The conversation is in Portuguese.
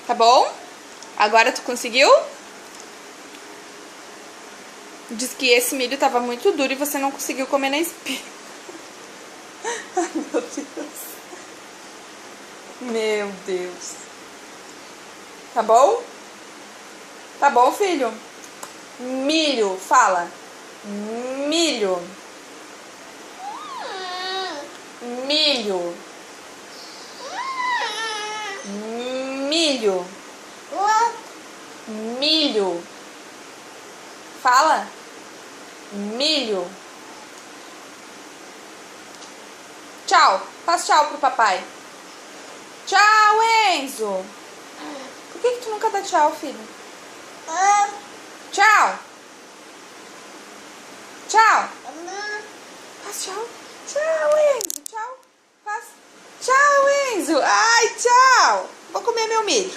Tá bom? Agora tu conseguiu? Diz que esse milho tava muito duro e você não conseguiu comer na espinha. Ai, meu Deus. Meu Deus. Tá bom? Tá bom, filho? Milho, fala. Milho. Milho. Milho. Milho. Fala. Milho. Tchau. Faz tchau pro papai. Tchau, Enzo. Por que tu nunca dá tchau, filho? Tchau. Tchau. Faz tchau. Tchau, Enzo. Tchau. Faz. Tchau, Enzo. Ai, tchau. Vou comer meu milho.